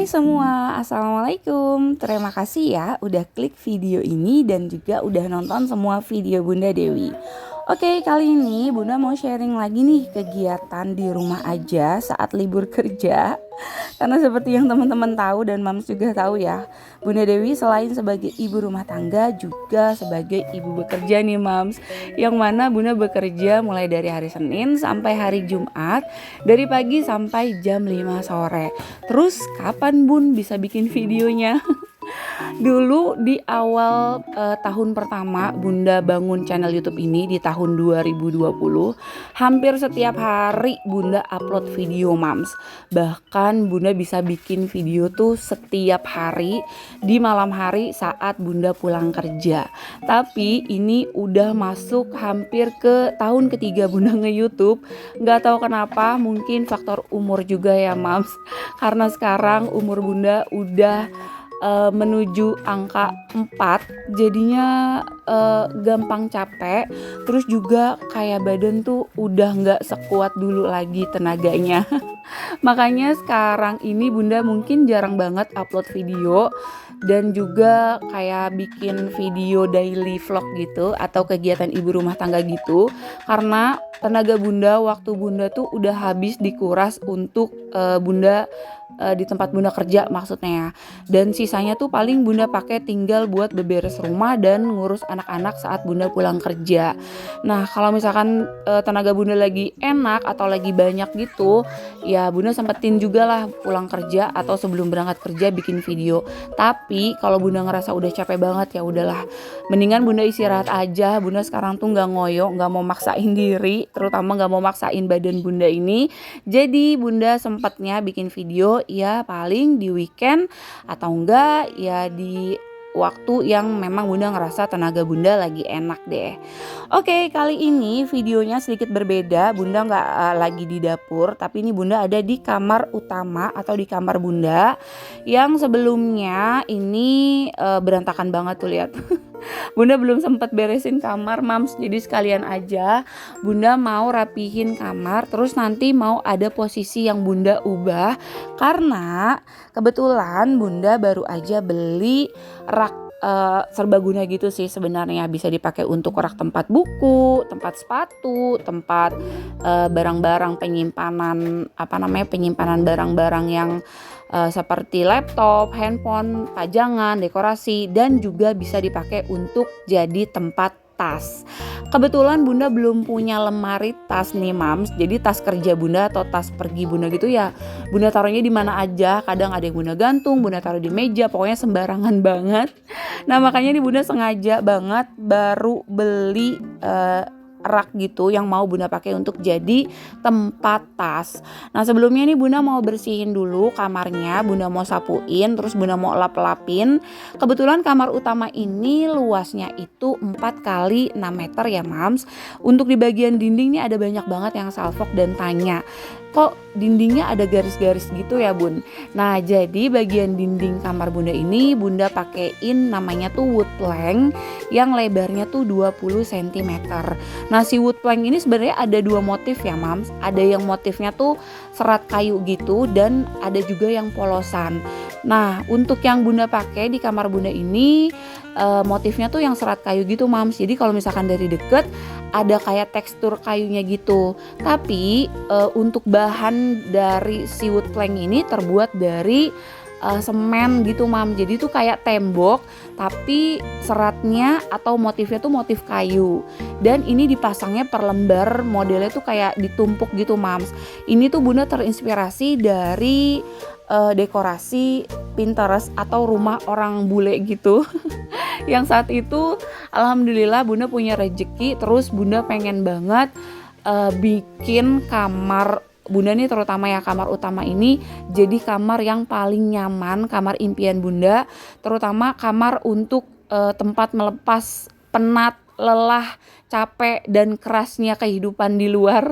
Hai semua, Assalamualaikum. Terima kasih ya udah klik video ini dan juga udah nonton semua video Bunda Dewi. Oke, kali ini Bunda mau sharing lagi nih kegiatan di rumah aja saat libur kerja. Karena seperti yang teman-teman tahu dan Mams juga tahu ya, Bunda Dewi selain sebagai ibu rumah tangga juga sebagai ibu bekerja nih Mams. Yang mana Bunda bekerja mulai dari hari Senin sampai hari Jumat, dari pagi sampai jam 5 sore. Terus kapan Bun bisa bikin videonya? Dulu di awal tahun pertama Bunda bangun channel YouTube ini di tahun 2020, hampir setiap hari Bunda upload video Mams. Bahkan Bunda bisa bikin video tuh setiap hari di malam hari saat Bunda pulang kerja. Tapi ini udah masuk hampir ke tahun ketiga Bunda nge-YouTube. Nggak tahu kenapa, mungkin faktor umur juga ya Mams. Karena sekarang umur Bunda udah menuju angka 4, jadinya gampang capek, terus juga kayak badan tuh udah gak sekuat dulu lagi tenaganya. Makanya sekarang ini Bunda mungkin jarang banget upload video dan juga kayak bikin video daily vlog gitu atau kegiatan ibu rumah tangga gitu, karena tenaga Bunda, waktu Bunda tuh udah habis dikuras untuk Bunda di tempat Bunda kerja maksudnya ya. Dan sisanya tuh paling Bunda pakai tinggal buat beberes rumah dan ngurus anak-anak saat Bunda pulang kerja. Nah, kalau misalkan tenaga Bunda lagi enak atau lagi banyak gitu, ya Bunda sempetin juga lah pulang kerja atau sebelum berangkat kerja bikin video. Tapi kalau Bunda ngerasa udah capek banget, ya udahlah, mendingan Bunda istirahat aja. Bunda sekarang tuh nggak ngoyo, nggak mau maksain diri, terutama nggak mau maksain badan Bunda ini. Jadi Bunda sempatnya bikin video ya paling di weekend atau enggak ya di waktu yang memang Bunda ngerasa tenaga Bunda lagi enak deh. Oke, kali ini videonya sedikit berbeda. Bunda nggak lagi di dapur, tapi ini Bunda ada di kamar utama atau di kamar Bunda yang sebelumnya ini berantakan banget tuh, lihat. Bunda belum sempat beresin kamar Mams, jadi sekalian aja Bunda mau rapihin kamar, terus nanti mau ada posisi yang Bunda ubah karena kebetulan Bunda baru aja beli rak serbaguna gitu sih sebenarnya. Bisa dipakai untuk rak tempat buku, tempat sepatu, tempat barang-barang penyimpanan penyimpanan barang-barang yang seperti laptop, handphone, pajangan, dekorasi, dan juga bisa dipakai untuk jadi tempat tas. Kebetulan Bunda belum punya lemari tas nih Mams. Jadi tas kerja Bunda atau tas pergi Bunda gitu ya, Bunda taruhnya di mana aja. Kadang ada yang Bunda gantung, Bunda taruh di meja, pokoknya sembarangan banget. Nah, makanya nih Bunda sengaja banget baru beli rak gitu yang mau Bunda pakai untuk jadi tempat tas. Nah, sebelumnya nih Bunda mau bersihin dulu kamarnya, Bunda mau sapuin, terus Bunda mau lap-lapin. Kebetulan kamar utama ini luasnya itu 4 kali 6 meter ya Mams. Untuk di bagian dinding nih ada banyak banget yang salfok dan tanya, kok dindingnya ada garis-garis gitu ya Bun? Nah, jadi bagian dinding kamar Bunda ini Bunda pakein namanya tuh wood plank yang lebarnya tuh 20 cm. Nah, si wood plank ini sebenarnya ada 2 motif ya Mams. Ada yang motifnya tuh serat kayu gitu dan ada juga yang polosan. Nah, untuk yang Bunda pakai di kamar Bunda ini motifnya tuh yang serat kayu gitu Mams. Jadi kalau misalkan dari deket ada kayak tekstur kayunya gitu. Tapi untuk bahan dari si wood plank ini terbuat dari semen gitu Mam. Jadi tuh kayak tembok tapi seratnya atau motifnya tuh motif kayu. Dan ini dipasangnya per lembar, modelnya tuh kayak ditumpuk gitu Mams. Ini tuh Bunda terinspirasi dari dekorasi Pinterest atau rumah orang bule gitu. Yang saat itu alhamdulillah Bunda punya rezeki, terus Bunda pengen banget bikin kamar Bunda nih, terutama ya kamar utama ini jadi kamar yang paling nyaman, kamar impian Bunda, terutama kamar untuk tempat melepas penat, lelah, capek dan kerasnya kehidupan di luar.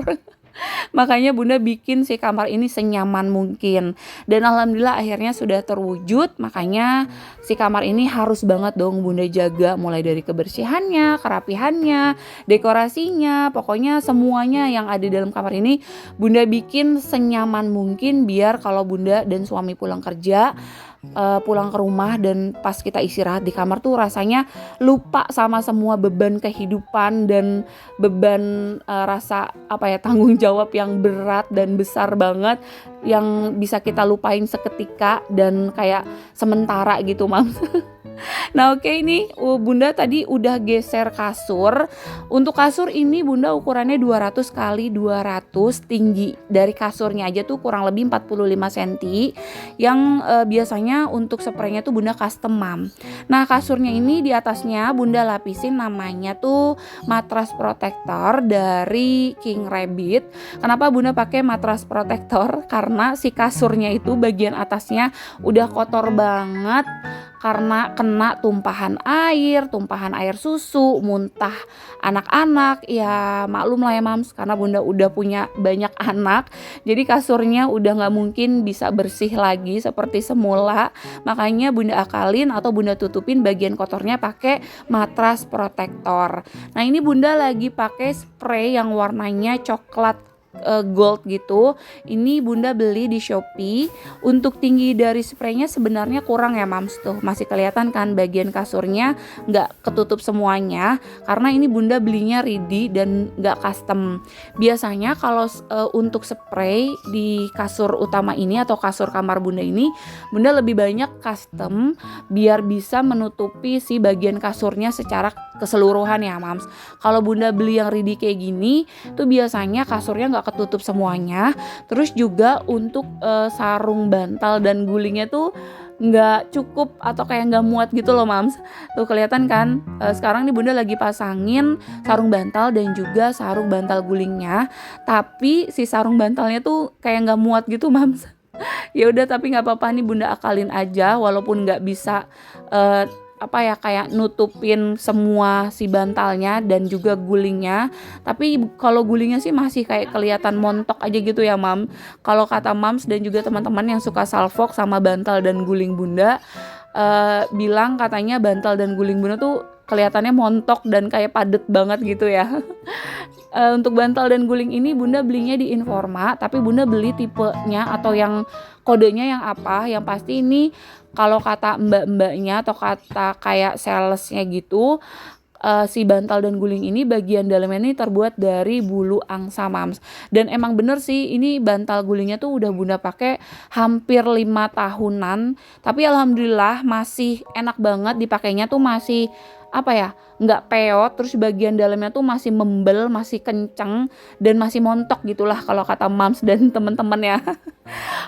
Makanya Bunda bikin si kamar ini senyaman mungkin. Dan alhamdulillah akhirnya sudah terwujud. Makanya si kamar ini harus banget dong Bunda jaga, mulai dari kebersihannya, kerapihannya, dekorasinya, pokoknya semuanya yang ada di dalam kamar ini Bunda bikin senyaman mungkin biar kalau Bunda dan suami pulang kerja, pulang ke rumah dan pas kita istirahat di kamar tuh rasanya lupa sama semua beban kehidupan dan beban rasa tanggung jawab yang berat dan besar banget yang bisa kita lupain seketika dan kayak sementara gitu Mams. Nah oke, ini Bunda tadi udah geser kasur. Untuk kasur ini Bunda ukurannya 200 kali 200, tinggi dari kasurnya aja tuh kurang lebih 45 cm. Yang biasanya untuk spraynya tuh Bunda custom Mam. Nah kasurnya ini di atasnya Bunda lapisin namanya tuh matras protektor dari King Rabbit. Kenapa Bunda pakai matras protektor? Karena si kasurnya itu bagian atasnya udah kotor banget karena kena tumpahan air susu, muntah anak-anak. Ya maklum lah ya Mams, karena Bunda udah punya banyak anak, jadi kasurnya udah gak mungkin bisa bersih lagi seperti semula. Makanya Bunda akalin atau Bunda tutupin bagian kotornya pakai matras protektor. Nah ini Bunda lagi pakai spray yang warnanya coklat gold gitu. Ini Bunda beli di Shopee. Untuk tinggi dari spraynya sebenarnya kurang ya Mams, tuh masih kelihatan kan bagian kasurnya nggak ketutup semuanya karena ini Bunda belinya ready dan nggak custom. Biasanya kalau untuk spray di kasur utama ini atau kasur kamar Bunda ini, Bunda lebih banyak custom biar bisa menutupi si bagian kasurnya secara keseluruhan ya Mams. Kalau Bunda beli yang ready kayak gini tuh biasanya kasurnya nggak ketutup semuanya. Terus juga untuk sarung bantal dan gulingnya tuh nggak cukup atau kayak nggak muat gitu loh Mams. Tuh kelihatan kan, sekarang nih Bunda lagi pasangin sarung bantal dan juga sarung bantal gulingnya, tapi si sarung bantalnya tuh kayak nggak muat gitu Mams. Ya udah, tapi nggak apa-apa nih Bunda akalin aja walaupun nggak bisa kayak nutupin semua si bantalnya dan juga gulingnya. Tapi kalau gulingnya sih masih kayak kelihatan montok aja gitu ya Mam. Kalau kata Mams dan juga teman-teman yang suka salfok sama bantal dan guling Bunda, bilang katanya bantal dan guling Bunda tuh kelihatannya montok dan kayak padet banget gitu ya. Untuk bantal dan guling ini Bunda belinya di Informa, tapi Bunda beli tipenya atau yang kodenya yang apa, yang pasti ini kalau kata mbak-mbaknya atau kata kayak salesnya gitu, si bantal dan guling ini bagian dalamnya ini terbuat dari bulu angsa Mams. Dan emang bener sih, ini bantal gulingnya tuh udah Bunda pakai hampir 5 tahunan, tapi alhamdulillah masih enak banget dipakainya, tuh masih nggak peot, terus bagian dalamnya tuh masih membel, masih kenceng dan masih montok gitulah kalau kata Mams dan temen-temen ya.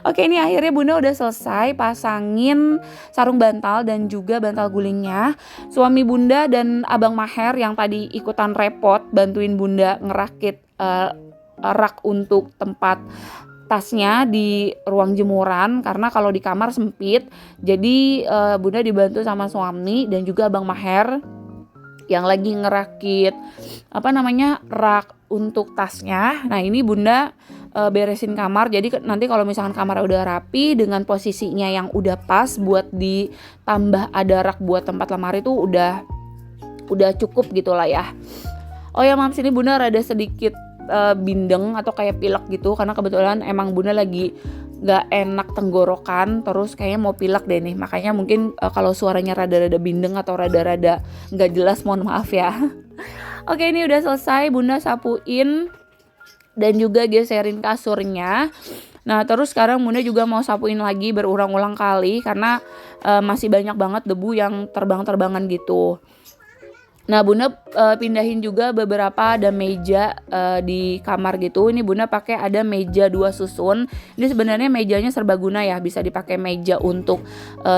Oke, ini akhirnya Bunda udah selesai pasangin sarung bantal dan juga bantal gulingnya. Suami Bunda dan Abang Maher yang tadi ikutan repot bantuin Bunda ngerakit rak untuk tempat tasnya di ruang jemuran karena kalau di kamar sempit. Jadi Bunda dibantu sama suami dan juga Abang Maher yang lagi ngerakit rak untuk tasnya. Nah ini Bunda beresin kamar, jadi nanti kalau misalkan kamar udah rapi dengan posisinya yang udah pas buat ditambah ada rak buat tempat lemari tuh udah cukup gitulah ya. Oh ya Mams, ini Bunda rada sedikit bindeng atau kayak pilek gitu karena kebetulan emang Bunda lagi gak enak tenggorokan, terus kayaknya mau pilek deh nih, makanya mungkin kalau suaranya rada-rada bindeng atau rada-rada gak jelas, mohon maaf ya. Oke, ini udah selesai, Bunda sapuin dan juga geserin kasurnya. Nah terus sekarang Bunda juga mau sapuin lagi berulang-ulang kali karena masih banyak banget debu yang terbang-terbangan gitu. Nah Bunda pindahin juga beberapa, ada meja di kamar gitu. Ini Bunda pakai ada meja 2 susun. Ini sebenarnya mejanya serbaguna ya, bisa dipakai meja untuk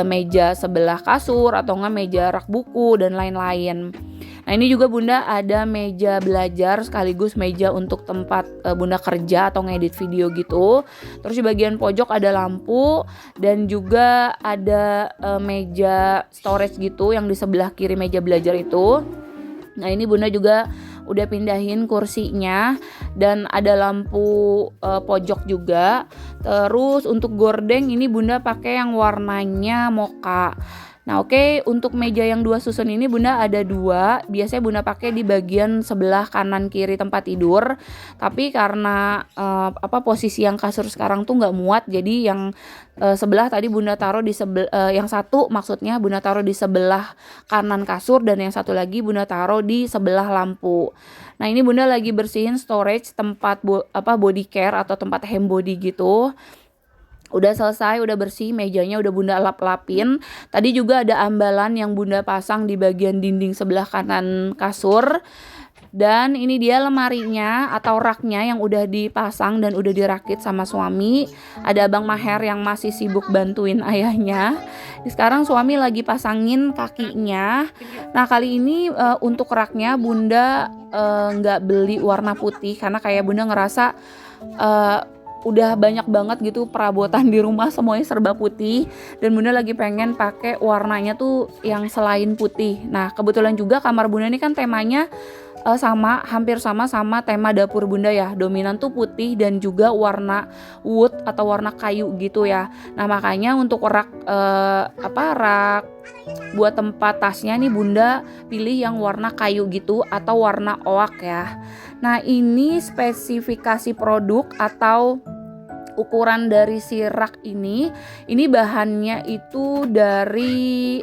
meja sebelah kasur atau enggak meja rak buku dan lain-lain. Nah ini juga Bunda ada meja belajar sekaligus meja untuk tempat Bunda kerja atau ngedit video gitu. Terus di bagian pojok ada lampu dan juga ada meja storage gitu yang di sebelah kiri meja belajar itu. Nah ini Bunda juga udah pindahin kursinya dan ada lampu pojok juga. Terus untuk gordeng ini Bunda pakai yang warnanya mocha. Nah oke, untuk meja yang 2 susun ini Bunda ada 2. Biasanya Bunda pakai di bagian sebelah kanan kiri tempat tidur. Tapi karena posisi yang kasur sekarang tuh nggak muat, jadi yang sebelah tadi Bunda taruh di yang satu maksudnya Bunda taruh di sebelah kanan kasur, dan yang satu lagi Bunda taruh di sebelah lampu. Nah ini Bunda lagi bersihin storage tempat body care atau tempat hem body gitu. Udah selesai, udah bersih, mejanya udah Bunda lap-lapin. Tadi juga ada ambalan yang Bunda pasang di bagian dinding sebelah kanan kasur. Dan ini dia lemarinya atau raknya yang udah dipasang dan udah dirakit sama suami. Ada Abang Maher yang masih sibuk bantuin ayahnya. Sekarang suami lagi pasangin kakinya. Nah kali ini untuk raknya Bunda nggak beli warna putih karena kayak Bunda ngerasa udah banyak banget gitu perabotan di rumah semuanya serba putih, dan Bunda lagi pengen pakai warnanya tuh yang selain putih. Nah kebetulan juga kamar Bunda ini kan temanya hampir sama tema dapur Bunda ya, dominan tuh putih dan juga warna wood atau warna kayu gitu ya. Nah makanya untuk rak rak buat tempat tasnya nih Bunda pilih yang warna kayu gitu atau warna oak ya. Nah ini spesifikasi produk atau ukuran dari si rak ini bahannya itu dari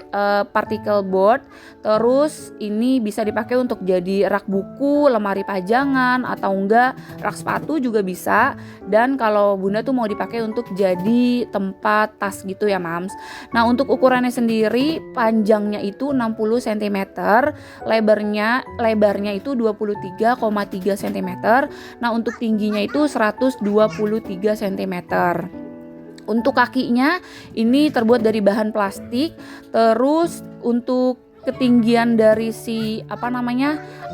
particle board. Terus ini bisa dipakai untuk jadi rak buku, lemari pajangan, atau enggak rak sepatu juga bisa. Dan kalau Bunda tuh mau dipakai untuk jadi tempat tas gitu ya Mams. Nah untuk ukurannya sendiri panjangnya itu 60 cm, lebarnya itu 23,3 cm. Nah untuk tingginya itu 123 cm. Untuk kakinya ini terbuat dari bahan plastik. Terus untuk ketinggian dari si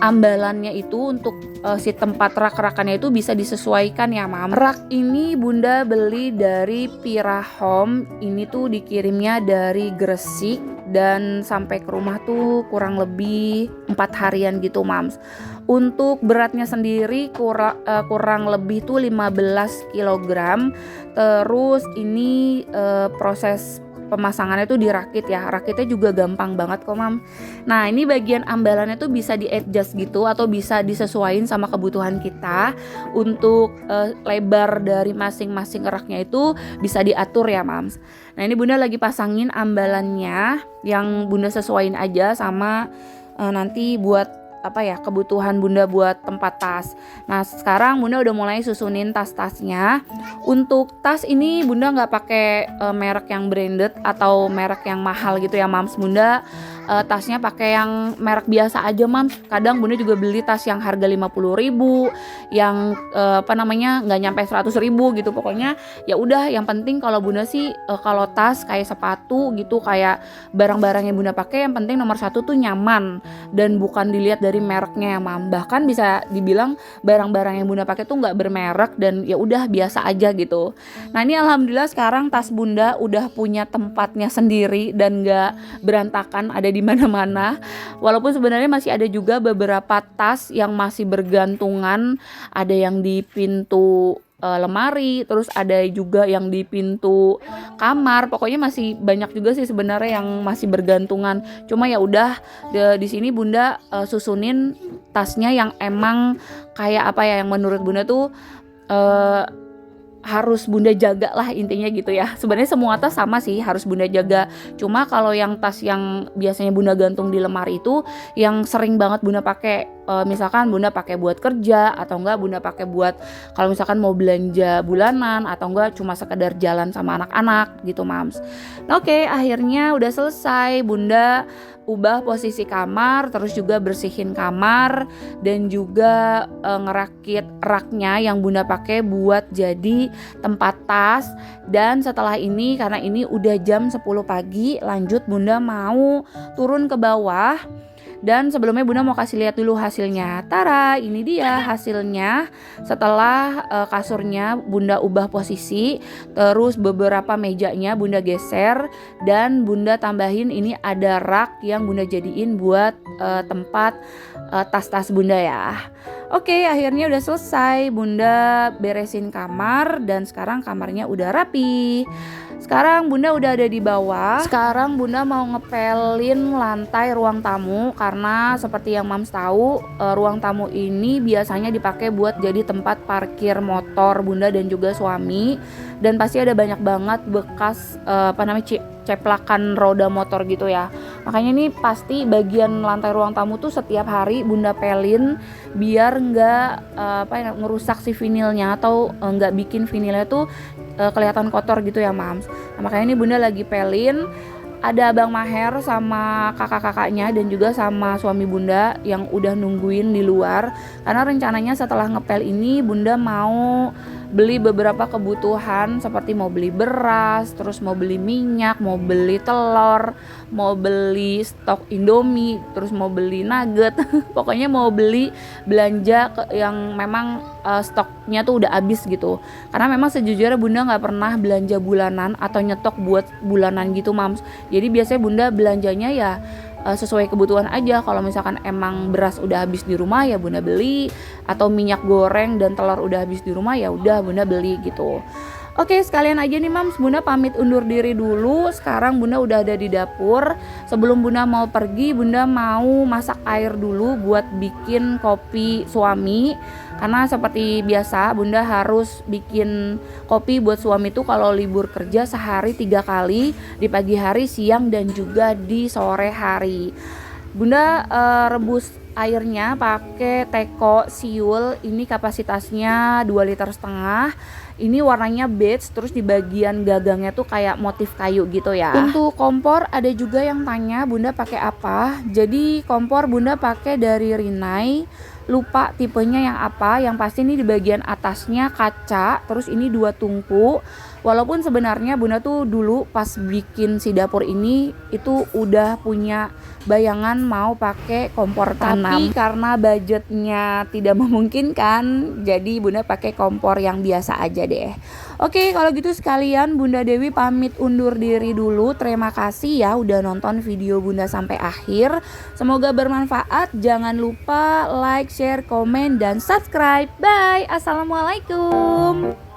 ambalannya itu untuk si tempat rak-rakannya itu bisa disesuaikan ya Mam. Rak ini Bunda beli dari Pira Home. Ini tuh dikirimnya dari Gresik dan sampai ke rumah tuh kurang lebih 4 harian gitu Mams. Untuk beratnya sendiri kurang lebih tuh 15 kg. Terus ini proses pemasangannya tuh dirakit ya. Rakitnya juga gampang banget kok Mam. Nah ini bagian ambalannya tuh bisa di adjust gitu atau bisa disesuaikan sama kebutuhan kita. Untuk lebar dari masing-masing raknya itu bisa diatur ya Mams. Nah ini Bunda lagi pasangin ambalannya yang Bunda sesuaiin aja sama nanti buat kebutuhan Bunda buat tempat tas. Nah sekarang Bunda udah mulai susunin tas-tasnya. Untuk tas ini Bunda nggak pakai merek yang branded atau merek yang mahal gitu ya Mams. Bunda tasnya pakai yang merek biasa aja Mams. Kadang Bunda juga beli tas yang harga 50.000, yang nggak nyampe 100.000 gitu. Pokoknya ya udah, yang penting kalau Bunda sih kalau tas kayak sepatu gitu, kayak barang-barang yang Bunda pakai, yang penting nomor 1 tuh nyaman dan bukan dilihat dari mereknya ya Mam. Bahkan bisa dibilang barang-barang yang Bunda pakai tuh nggak bermerek dan ya udah biasa aja gitu. Nah ini alhamdulillah sekarang tas Bunda udah punya tempatnya sendiri dan nggak berantakan ada di mana-mana. Walaupun sebenarnya masih ada juga beberapa tas yang masih bergantungan, ada yang di pintu lemari, terus ada juga yang di pintu kamar. Pokoknya masih banyak juga sih sebenarnya yang masih bergantungan. Cuma ya udah di sini Bunda susunin tasnya yang emang kayak yang menurut Bunda tuh harus Bunda jaga lah intinya gitu ya. Sebenarnya semua tas sama sih harus Bunda jaga. Cuma kalau yang tas yang biasanya Bunda gantung di lemari itu yang sering banget Bunda pakai, misalkan Bunda pakai buat kerja atau enggak Bunda pakai buat kalau misalkan mau belanja bulanan atau enggak cuma sekedar jalan sama anak-anak gitu Mams. Nah, oke, akhirnya udah selesai. Bunda ubah posisi kamar, terus juga bersihin kamar dan juga ngerakit raknya yang Bunda pakai buat jadi tempat tas. Dan setelah ini, karena ini udah jam 10 pagi, lanjut Bunda mau turun ke bawah. Dan sebelumnya Bunda mau kasih lihat dulu hasilnya. Tara, ini dia hasilnya. Setelah kasurnya Bunda ubah posisi, terus beberapa mejanya Bunda geser, dan Bunda tambahin ini ada rak yang Bunda jadiin buat tempat tas-tas Bunda ya. Oke, akhirnya udah selesai. Bunda beresin kamar dan sekarang kamarnya udah rapi. Sekarang Bunda udah ada di bawah. Sekarang Bunda mau ngepelin lantai ruang tamu karena seperti yang Mams tahu, ruang tamu ini biasanya dipakai buat jadi tempat parkir motor Bunda dan juga suami. Dan pasti ada banyak banget bekas ceplakan roda motor gitu ya. Makanya ini pasti bagian lantai ruang tamu tuh setiap hari Bunda pelin biar nggak ngerusak si vinilnya atau nggak bikin vinilnya tuh kelihatan kotor gitu ya Mams. Nah, makanya ini Bunda lagi pelin. Ada Abang Maher sama kakak-kakaknya dan juga sama suami Bunda yang udah nungguin di luar. Karena rencananya setelah ngepel ini Bunda mau beli beberapa kebutuhan seperti mau beli beras, terus mau beli minyak, mau beli telur, mau beli stok Indomie, terus mau beli nugget. Pokoknya mau beli belanja yang memang stoknya tuh udah habis gitu. Karena memang sejujurnya Bunda nggak pernah belanja bulanan atau nyetok buat bulanan gitu Mams. Jadi biasanya Bunda belanjanya ya sesuai kebutuhan aja. Kalau misalkan emang beras udah habis di rumah ya Bunda beli, atau minyak goreng dan telur udah habis di rumah ya udah Bunda beli gitu. Oke, sekalian aja nih Mams, Bunda pamit undur diri dulu. Sekarang Bunda udah ada di dapur. Sebelum Bunda mau pergi, Bunda mau masak air dulu buat bikin kopi suami. Karena seperti biasa Bunda harus bikin kopi buat suami tuh kalau libur kerja sehari 3 kali, di pagi hari, siang, dan juga di sore hari. Bunda rebus airnya pakai teko siul, ini kapasitasnya 2,5 liter. Ini warnanya beige, terus di bagian gagangnya tuh kayak motif kayu gitu ya. Untuk kompor ada juga yang tanya Bunda pakai apa. Jadi kompor Bunda pakai dari Rinnai. Lupa tipenya yang apa, yang pasti ini di bagian atasnya kaca, terus ini 2 tungku. Walaupun sebenarnya Bunda tuh dulu pas bikin si dapur ini itu udah punya bayangan mau pakai kompor tanam, tapi karena budgetnya tidak memungkinkan, jadi Bunda pakai kompor yang biasa aja deh. Oke, kalau gitu sekalian Bunda Dewi pamit undur diri dulu. Terima kasih ya udah nonton video Bunda sampai akhir. Semoga bermanfaat. Jangan lupa like, share, komen, dan subscribe. Bye. Assalamualaikum.